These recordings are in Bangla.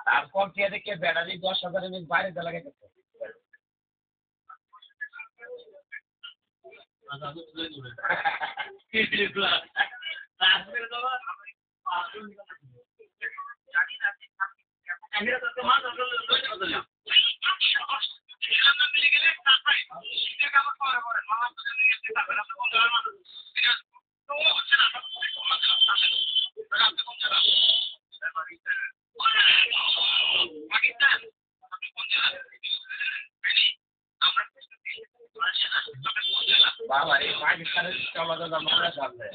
তারপর দিয়ে দেখে ব্যাটারি 10,000 এমএস বাইরে লাগাই করতে বাবা এই পাকিস্তানের চলাচল আমরা সামনে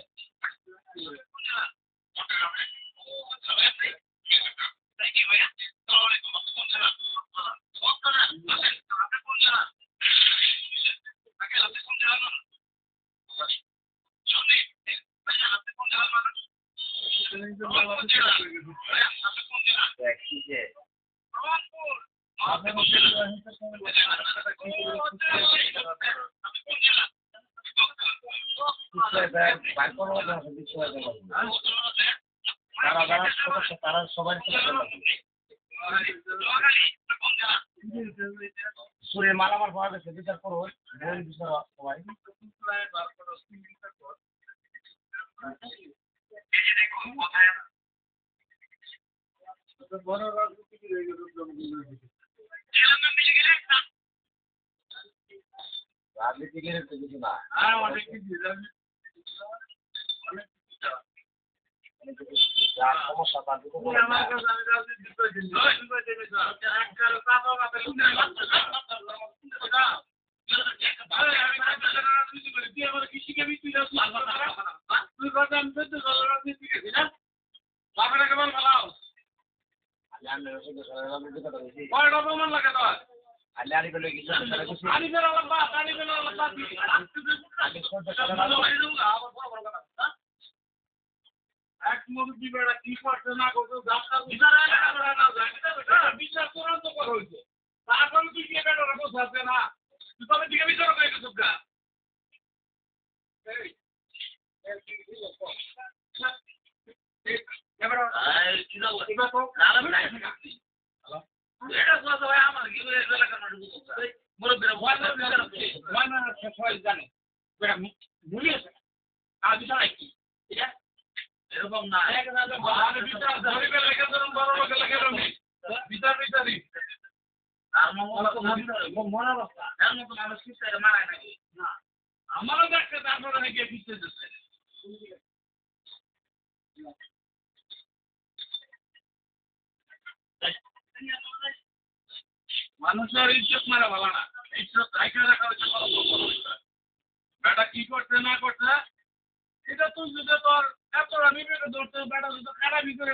তারা সবাই সুরে মালামাল পাওয়া গেছে বিচার করো বই বিচার সবাই রাজনীতিকের কিছু না সমস্যা বিচার চূড়ান্ত করা হয়েছে তারপরে তুই কি বসাচ্ছে না তবে দিকে বিচার করে গেছে জানে আর বিচার কি এরকম না বিচার বিচারি মনে অবস্থা এর মতো মানুষ পিছিয়ে মারায় নাকি না আমারও দেখছে তারপরে নাকি পিছিয়ে দিচ্ছে মানুষের ইজ্জত মারা ভালো না ইজ্জত রাখা রাখা হচ্ছে বেটা কি করছে না করছে এটা তুই যদি তোর এত আমি বেটা ধরতে বেটা যদি খারাপ ভিতরে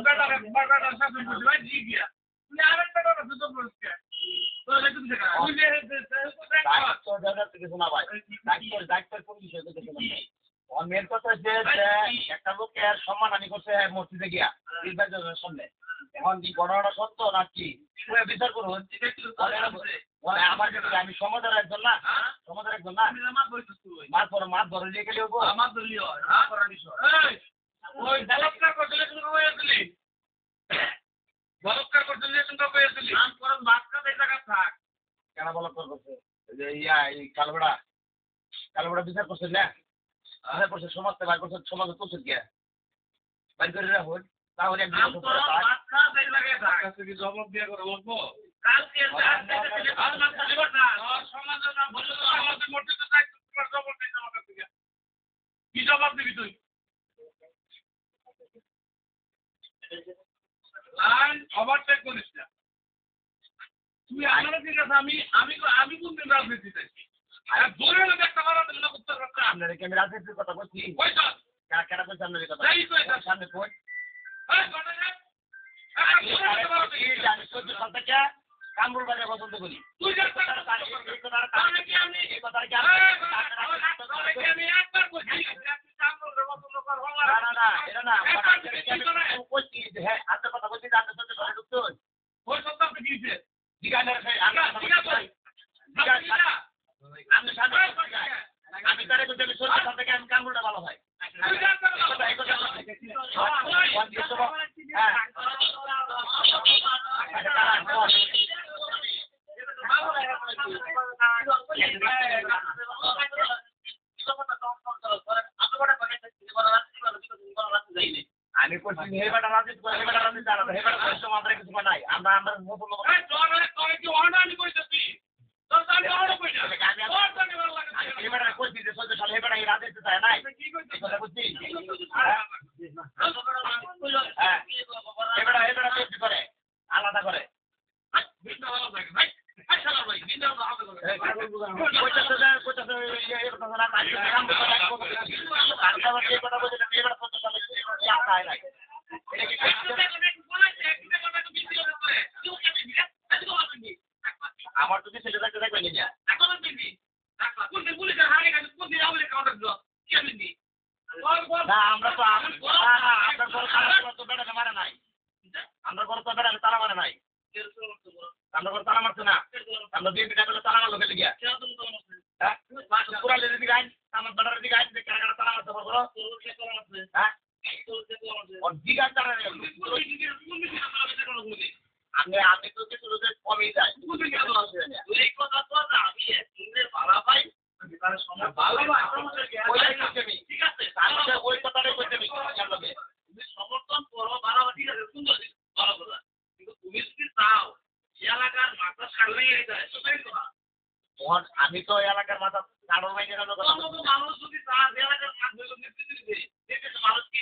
বেটা শাসন করছে ভাই জি গিয়া তুই আরেক বেটা তো বলছে তো এটা তুমি দেখা ওই যে ডাক্তার দাদা থেকে শোনা ভাই ডাক্তার কোন বিষয়ে থেকে শোনা মেন কথা যে একটা লোকের সম্মানহানি করছে মসজিদে গিয়া নির্বাচনের সামনে এখন কি ঘটনাটা সত্য না কি বিচার করুন আমার কাছে আমি সমাজের একজন না সমাজের একজন না মাছ ধরে নিয়ে গেলে মাছ ধরলি ওই বলৎকার করতে বলৎকার করতে থাক কেন বলৎকার করছে যে এই কালোবেড়া বিচার করছে না করছে সমাজ থেকে করছে সমাজে করছে গিয়া বাড়ি করে রাখুন তাহলে জবাব দিয়ে করে বলবো কি জবাব দিবি তুই ওভারটেক করিস না তুই আমার ঠিক আছে আমি কোন দিন রাজনীতি চাইছি ধরে একটা মারা দিল উত্তর আপনার আমি রাজনীতির কথা বলছি কেডা কইছ আপনার কথা এই কইছ সামনে কোন এই ঘটনা আমি 14 সাল থেকে কামরুল বাজার পছন্দ করি তুই যা তাহলে কি আমি এই কথা কি তাহলে কি আমি একবার কইছি আপনি কামরুলের পছন্দ করব না এটা না কইছি হ্যাঁ আপনার কথা বলছি আপনার সাথে কথা ঢুকতো ওই সত্য আপনি দিয়েছে দিগানের আমি সামনে আমি তারে কইতে আমি 14 সাল থেকে আমি কামরুলটা ভালো হয় তুই যা আমি করছি হেবাটা রাজনীতি করে হেবাটা রাজনীতি চালাবো হেবাটা পরিশ্রম আমাদের কিছু নাই আমরা আমরা নতুন লোক হেবাটা করছি যে 14 সাল হেবাটা এই রাজনীতি চায় নাই কথা বুঝছি হেবাটা হেবাটা করছি করে আলাদা করে আমার যদি ছেলে থাকতে থাকবে না আমরা তো আপনার ঘর তো বেড়াতে মারে নাই আমরা ঘর তো বেড়াতে তালা মারে নাই আমরা ঘর তালা মারছে না আমরা বিএনপি টাকা তালা মারলো খেলে গিয়া হ্যাঁ পুরা লেগে দিকে আইন আমার বেড়ার দিকে আইন কারা কারা তালা মারতে পারবো হ্যাঁ ওর দিঘা তারা আমি তো কিছু লোকের কমই যায় এই কথা তো আমি ভালো পাই ঠিক আছে ওই কথাটাই কইতে তুমি সমর্থন করো বাড়াবা ঠিক আছে সুন্দর ভালো কথা কিন্তু তুমি যদি চাও এলাকার মাথা সারলে আমি তো এলাকার মাথা কারণ মাইনে মানুষ যদি চায় এলাকার মানুষ কি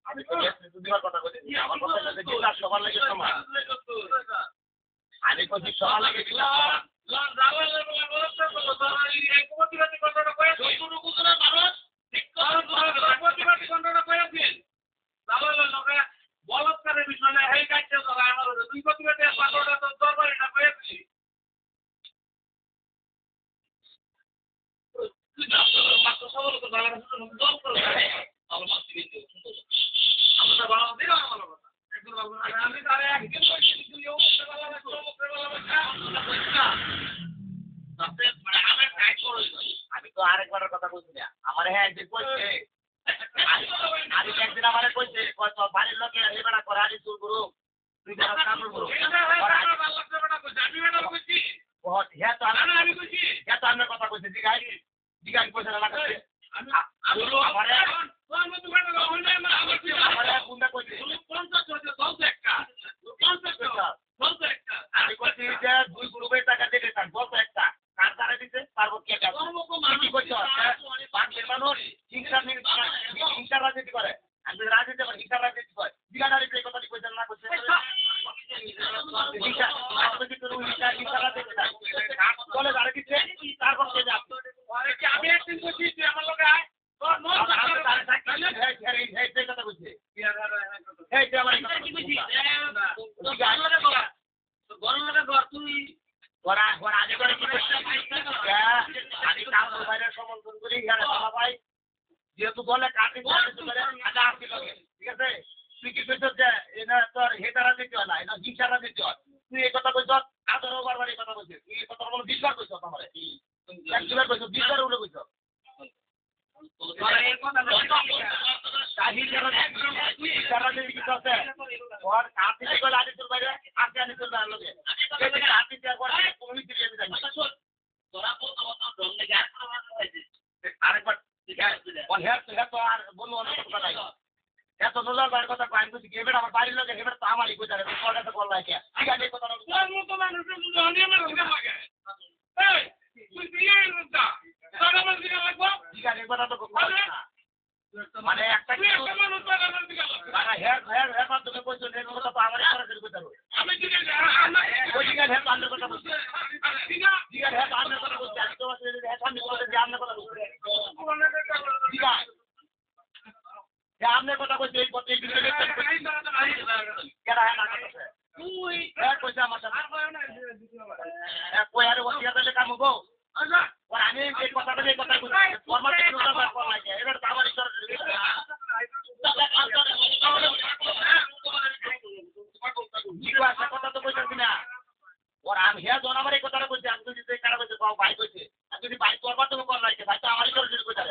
আমি তো দুদিবার কথা বলছি আমার কথা হচ্ছে জিজ্ঞাসা সবার লাগে সমান আমি বলছি সবার লাগে বলৎকারের বিষয় এই কাজটা আমার দুই প্রতিবাদী দরবারিটা পেয়েছি মাত্র সবল তো দল করে আমরা ভালো দিলাম ভালো কথা একদম ভালো আমি তারে একদিন কইছি তুই ও আমি তো আরেকবারের কথা বলছি না আমার হ্যাঁ একদিন কইছে আমি একদিন আমার কইছে বাড়ির লোকে এবার করে আগে চুল করু তুই বড় কাম করু হ্যাঁ তো আমি কইছি হ্যাঁ তো আমার কথা কইছে দিগাই দিগাই কইছে না লাগছে আমি আমি কইছি যে দুই গ্রুপের টাকা দিতে চান বলতো একটা কার দ্বারা দিতে পারবো কে কি করছো বাংলাদেশের মানুষ হিংসা রাজনীতি করে আমি রাজনীতি করে হিংসা রাজনীতি করে দিগানারি এই কথাটি কইছে না করছে হিংসা রাজনীতি বলে দাঁড়ে দিচ্ছে তারপর কে যাচ্ছে আমি একদিন কইছি তুই আমার লোকে আয় কথা বলছে আগে করে কি করছে আমি সমর্থন করি ভাই যেহেতু বলে কাটি ঠিক আছে তুই কি করছিস যে এটা তোর হেতারা দিতে হয় না এটা হিংসারা দিতে হয় তুই এই কথা কইছ আদর বারবার এই কথা বলছিস তুই এই কথা বলো 20 বার কইছ আমার 1 বার কইছ 20 বার উঠে কইছ এত সোজার বাইরের কথা কয়েন বুঝি এবার আমার বাড়ির লোকের এবার তো আমারই কোথায় কলকাতা করলাই কে ঠিক আছে কথা ঠিক আছে কথা তো মানে একটা মাধ্যমে বলছো কথা তো আমারই সরাসরি করতে হবে ওই ঠিক আছে আপনার কথা বলছি ঠিক আছে আপনার কথা বলছি আমি তোমার সামনে কথা বলছি আপনার কথা বলছি আমনে কথা কইছে এই কথা এই বিষয়ে কেডা হ্যাঁ না কথা তুই কইছে আমার সাথে কই আরে ওসিয়া দিলে কাম হবো ওর আমি এই কথাটা কইছি ফরমাল কিছু না ব্যাপার লাগে এবার তো আমার ইচ্ছা কথা তো কইছি না ওর আমি হ্যাঁ জন আমার এই কথাটা কইছি আমি যদি কারা কইছে ভাই কইছে আর যদি ভাই করবার তুমি কর নাই ভাই তো আমারই করে যদি কইতা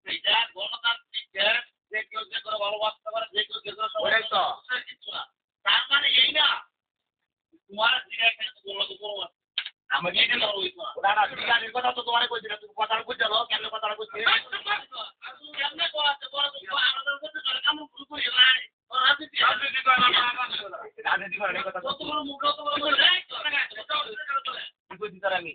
এইটা গণতান্ত্রিক দেশ যে কেউ যে করে ভালোবাসতে পারে যে কেউ যে করে সবাই তো কিছু না তার মানে এই না তোমার জিজ্ঞাসা করতে বলবো আমাকে এটা না হইতো না না জিজ্ঞাসার কথা তো তোমারে কইছি না তুমি কথাটা কইছো না কেন কথাটা কইছি কেমনে কইছে বড় তো আমাদের কাছে কাম শুরু করি নাই রাজনীতি করে না কথা তো তোমার মুখ তো বলে এই তো না কি কইছি তার আমি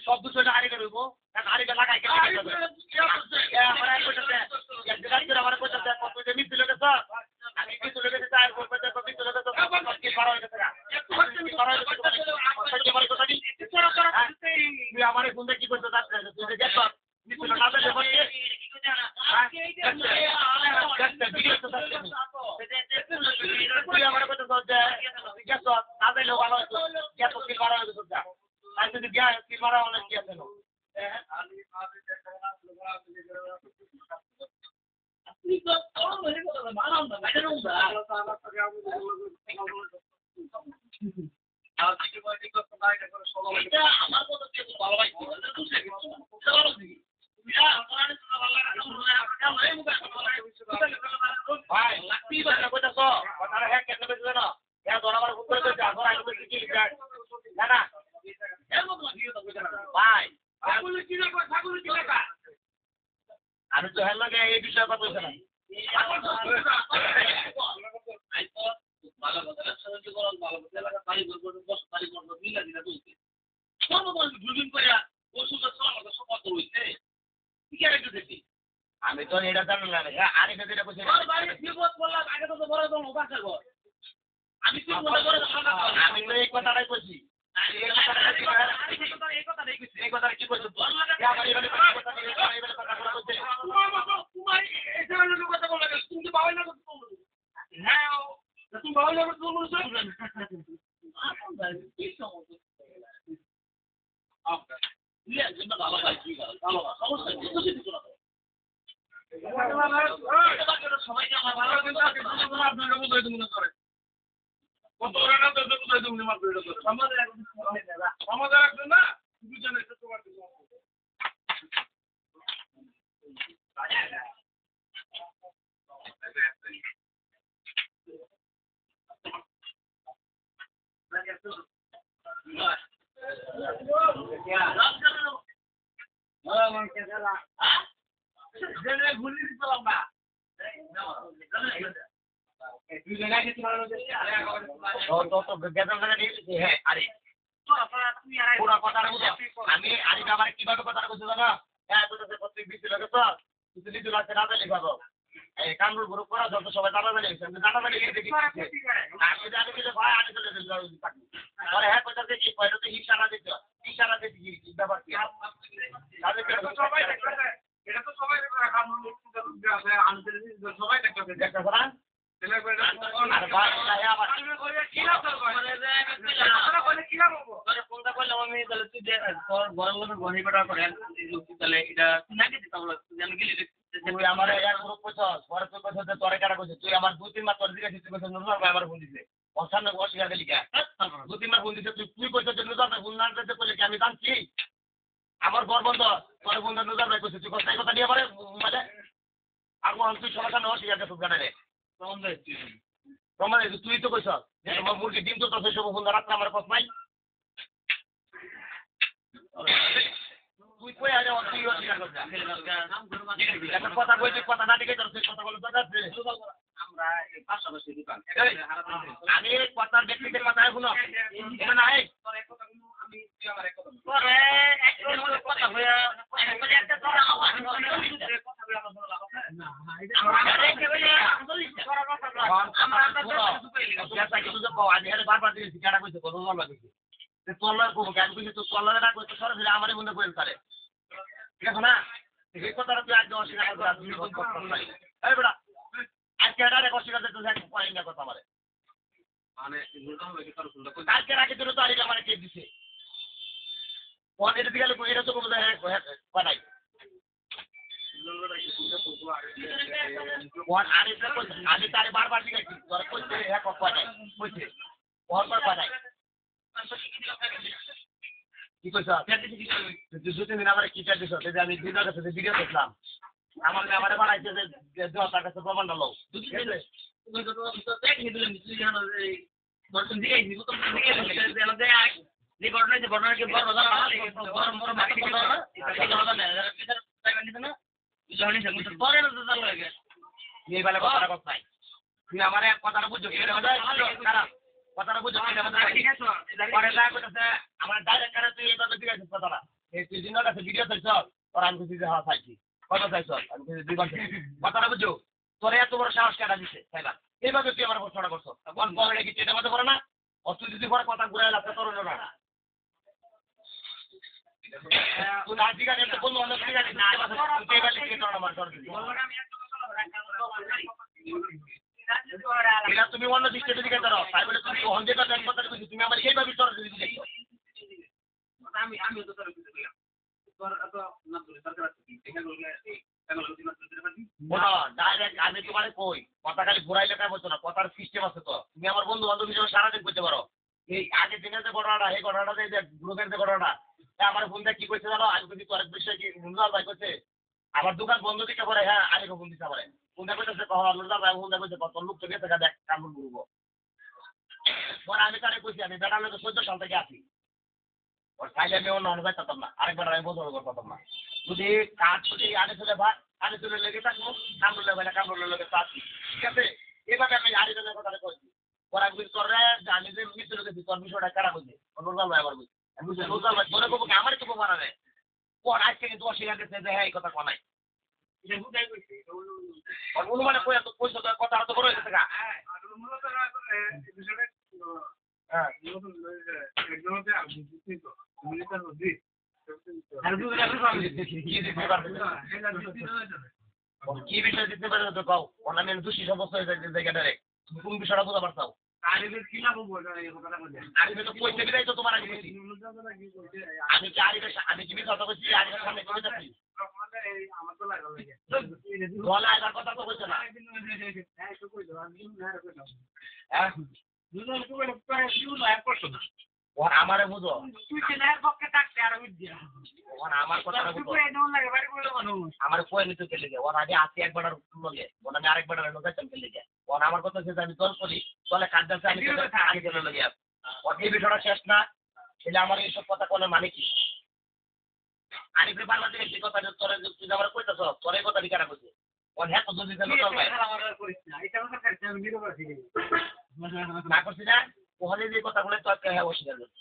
সব দুশো হারিয়ে রইব হারিয়ে লাগাই আমার কইতে মিছিল গেছ আমি কিছু লেগেছে তাই তুই আমার ফোনটা কি করতে তুই গেছ মিছিল না তুই আমার কইতে গেছ তাদের লোক ভালো গেছ কি মারা হয়েছে তাই যদি কি মারা অনেক কি আছে আমি তো হেল লাগে এই বিষয়ে কথা বলছি না আমি তো এটা জানলাম না আরে যেটা কইছি আমি তো এই কথাটাই কইছি এই কথা কি করছো আমি আরে আমার কিভাবে কথা বলছো না হ্যাঁ প্রত্যেক বিসি লাগে তো কিছু লিখে লাগছে না লিখাবো এই কামরুল গ্রুপ করা যত সবাই দাদা দাঁড়িয়ে গেছে দাদা দাঁড়িয়ে দেখি আমি জানি যে ভাই আমি চলে থাকি পরে হ্যাঁ কোথা থেকে পয়সা তো ইশারা দিতে কি ব্যাপার কি সবাই এটা তো সবাই সবাই দেখতে পারেন আমার তুই আমার 2-3 মাস তোর দিকে আমার ফোন দিছে অসান্ন অস্বীকার লিখা 2-3 মাস ফোন দিছে তুই কইছ ফোন না করলে আমি জানছি আমার ঘর বন্ধ তোর বন্ধু নজর ভাই কইছে তুই কথা নিয়ে পারে মানে আমার তুই সমস্যা অস্বীকার করছিস জানে প্রমাণ তুই তো কইছ যে তোমার মুরগি ডিম তো তোর সব ফোন রাখতে আমার কথা নাই তুই কই আরে তুই অস্বীকার করছিস কথা কইছিস কথা না ঠিক আছে কথা বলে দরকার আমি কথার ব্যক্তিদের কথা শুনো এটা না বারবার দিয়েছি কেটা কইছে কত লাগছে চল্লার কবো কেন কইছে তো চল্লারে না কইতে সরাসরি আমারই মনে করেন তারে ঠিক আছে না এই কথাটা তুই আগে অস্বীকার করতে এই বেটা আজকে এটা অস্বীকার করতে এক পয়েন্ট না কথা আমারে মানে কালকে রাখি তোর তো আগে আমার কে দিছে কোন এটা দিকে এটা তো কোনো বানাই কোন আগে তারে বারবার দিকে তোর কইতে এক বানাই কইতে বারবার বানাই কি কইছ তুই দুদিন আমার কি চাইছিস যে আমি দিনের কাছে ভিডিও দেখলাম আমারে বানাইছে যে তার কাছে প্রমাণ দাও তুই আমার এক কথাটা বুঝছো খারাপ কথাটা বুঝছো আমার ডাইরেক্ট কারে তুই এইভাবে দিয়েছিস কথাটা তুই দিনের কাছে ভিডিও চাইছ তোর আমি খুশি যে হওয়া চাইছি কথা চাইছ আমি খুশি 2 ঘন্টা কথাটা বুঝছো তোর এত বড় সাহস কেটা দিছে তাইবা এইভাবে তুই আমার প্রশ্নটা করছো কোন পরে কি এটা মধ্যে করে না তুই যদি পরে কথা ঘুরে লাগতে তোর না তুই আজকে একটা বললো অনেক ঠিক আছে না তুই এবার লিখে তোর আমার দর দিবি এটা তুমি অন্য দৃষ্টিতে দিকে ধরো তাই বলে তুমি অন্ধের কথা কথা কইছো তুমি আমার এইভাবে তোর দিবি আমি তো তোর কিছু বললাম তোর এত না বলে সরকার আছে ডাইরেক্ট আমি তোমারে কই কথা খালি ঘুরাইলে কাজ হতো না কথার সিস্টেম আছে তো তুমি আমার বন্ধু বান্ধব হিসেবে সারাদিন করতে পারো এই আগের দিনের যে ঘটনাটা এই ঘটনাটা যে গ্রুপের যে ঘটনাটা আমার ফোনটা কি করছে জানো আমি যদি তোর বিষয় কি নুরজাল ভাই করছে আমার দোকান বন্ধ দিতে পারে হ্যাঁ আমি ফোন দিতে পারে ফোনটা করতেছে কখন নুরজাল ভাই ফোনটা করছে কত লোক তো গেছে দেখ কামড় করবো পরে আমি তারে কইছি আমি বেড়া লোক 14 সাল থেকে আছি ওর খাইলে আমি অন্য অনুযায়ী করতাম না আরেকবার আমি বোঝানো করতাম না যদি কাজ যদি আগে চলে ভাই আগে চলে লেগে থাকবো কামড়লে ভাই কামড়লে লেগে থাকি ঠিক আছে এভাবে আমি আগে চলে কথাটা করছি পরে আমি তোরে আমি যে মিত্র গেছি তোর বিষয়টা খারাপ হয়েছে নুরজাল ভাই আমার বলছি আমি বলছি নুরজাল ভাই তোরে কবো আমারই তো মারা দেয় পর আজকে কিন্তু অস্বীকার করছে যে হ্যাঁ এই কথা কোনাই অনুমানে কই এত পয়সা তো কথা তো বড় হয়েছে গা কি বিষয় দিতে পারে তো কাউ আমি দোষী সমস্ত হয়ে যায় জায়গাটারে তুমি কোন বিষয়টা বোঝা পারছাও আমি তো কইতে বিদায় তো তোমার আগে বলছি আমি কি আমি কি কথা বলছি আরিফের সামনে কই যাচ্ছি বলা এবার কথা তো কইছ না ওর আমারে বুঝো আমার কথা আমার কই নিতে চলে গে ওর আগে আসি একবার লগে ওর আমি আরেকবার লগে চলে গে ওর আমার কথা হচ্ছে আমি দল করি দলে কাজ যাচ্ছে আমি আগে চলে লগে ওর এই বিষয়টা শেষ না তাহলে আমার এইসব কথা কোনো মানে কি আরিফে বারবার দিকে যে কথা তোরে তুই আমার কইতাছ তোর এই কথা বিকারা কইছে ওর হ্যাঁ তো যদি না করছি না ওখানে যে কথাগুলো তো একটা হ্যাঁ অস্বীকার করছি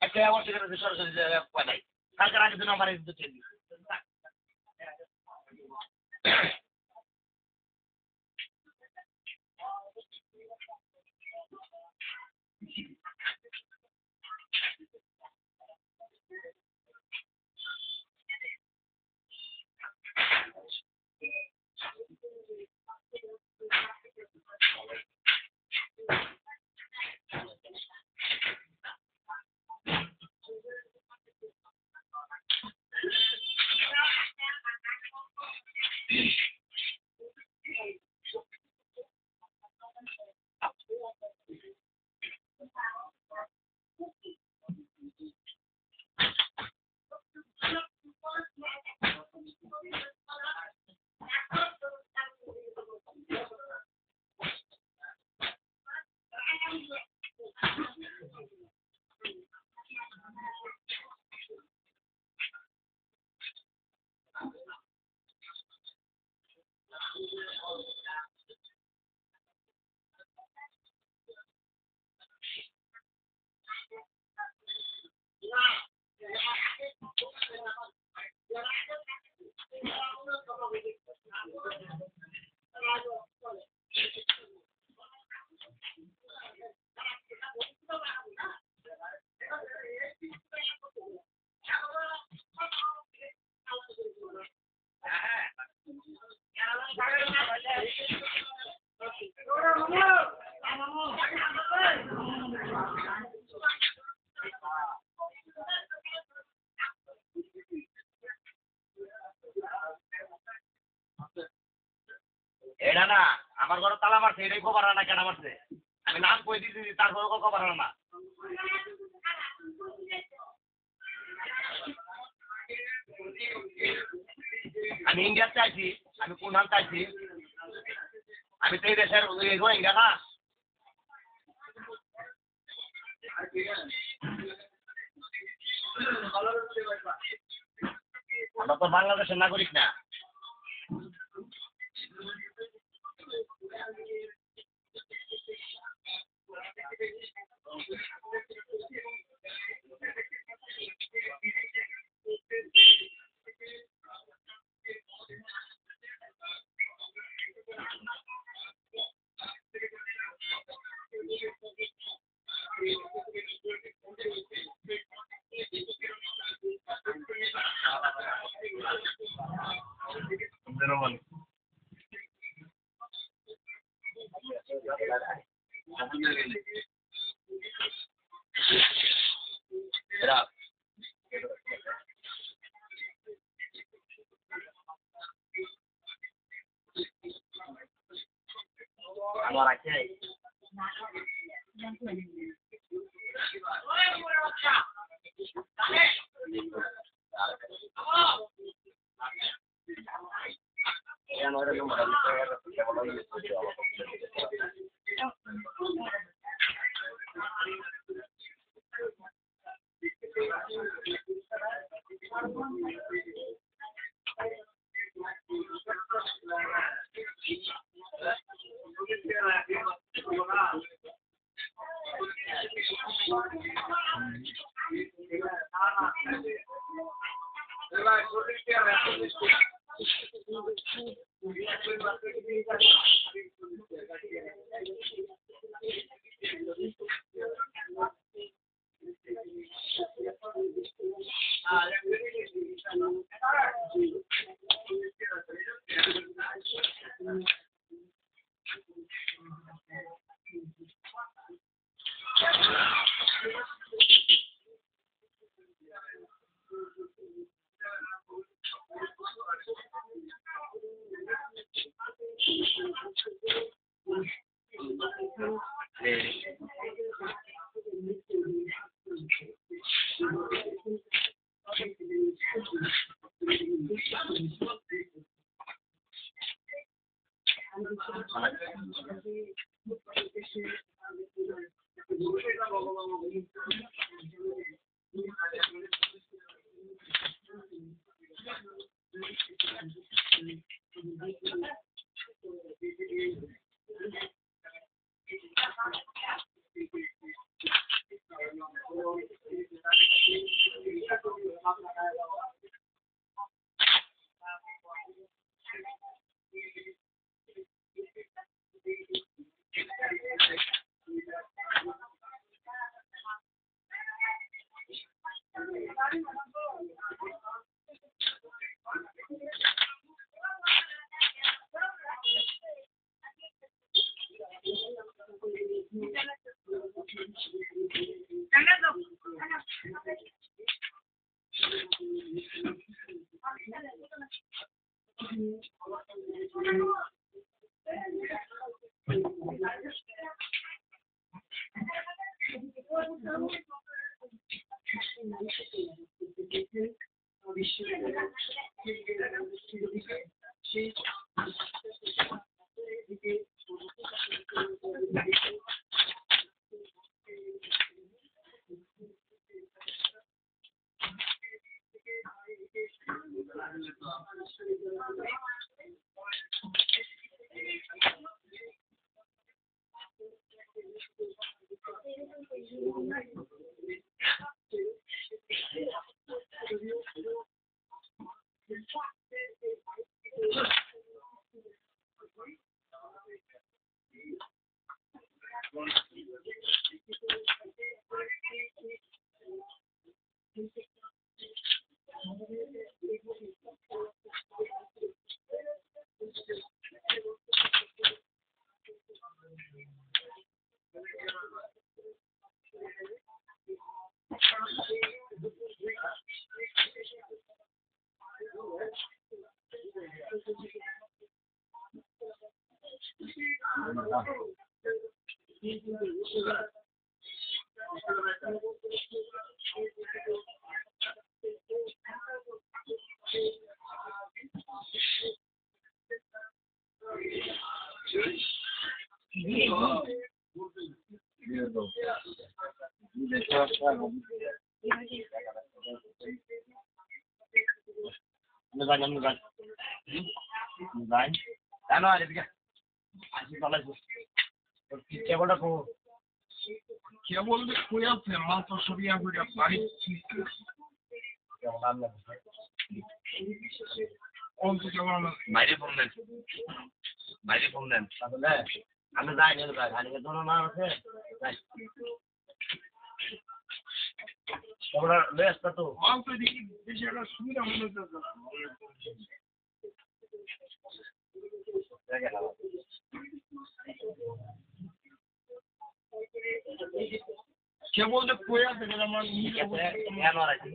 একটা হ্যাঁ অস্বীকার করছি সরাসরি কয় নাই কালকে আগের দিন আমার না আমার ঘরে তালা মারছে এটাই খবর না কেন মারছে আমি নাম কই দিছি তারপরে খবর না আমি ইন্ডিয়ার চাইছি আমি কোন নাম চাইছি আমি তো এই দেশের রোহিঙ্গা না আমরা তো বাংলাদেশের নাগরিক না আমার আছে কেন আর এদিকে আসি চলাইছিস কেবলটা কো কেবল কই আছে মাছ সরিয়া কইরা বাড়ি কেমন আনলাম কোন তো কেমন বাইরে ফোন দেন তাহলে আমি যাই না ভাই খালি তো না আছে যাই তোমরা ব্যস্ত তো মাছ তো দেখি বেশি একটা সুবিধা মনে হচ্ছে কেবল যে কই আছে আমার কেন আর আছে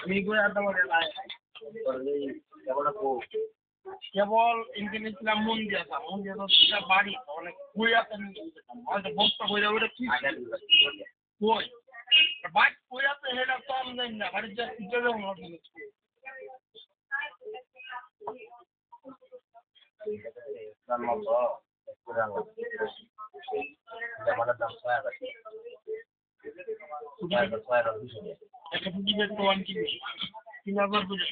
আমি কই আর তোমার কেবল ইন্টারনেশনাল মন দিয়া বাড়ি অনেক কই আছে হয়তো বস্তা কইরা ওটা কি কই বাইক কই আছে সেটা তো আমি জানি না বাড়ির যা খুঁজে যাবো না একটা ফুটি বের তো 1 কিলো 3000 করে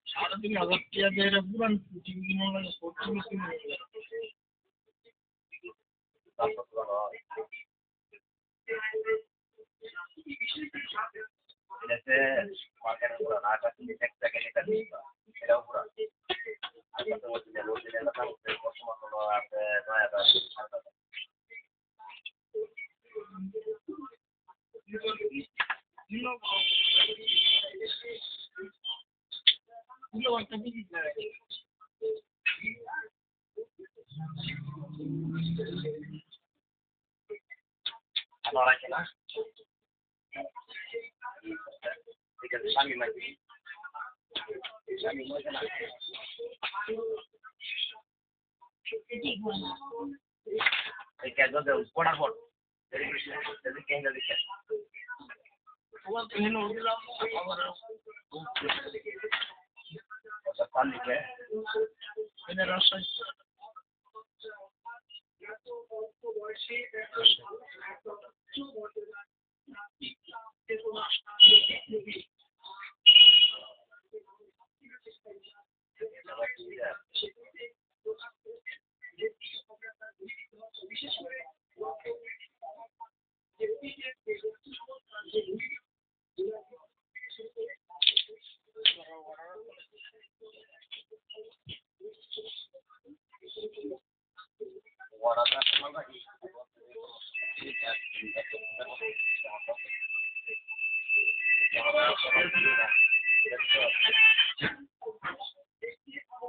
সাড়ে 3000 টাকা দিয়ে পুরান ফুটি মনে হয় 40 কিলো এটাতে মার্কেট পুরো না একটা থেকে এক জায়গায় এটা দিবা এটাও পুরো আচ্ছা তো বলতে না বর্তমান হলো আছে 9000 ঠিক আছে স্বামী মাঝি স্বামী মজা না এই কেন দে পড়ার পর যদি কেন দিছে তোমার তো হেন দিলাম আবার আচ্ছা পালিকে এনে রাস্তা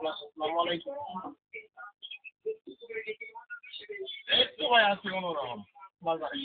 আসসালামু আলাইকুম একটু ভাই আসি কোনোরকম বাজারে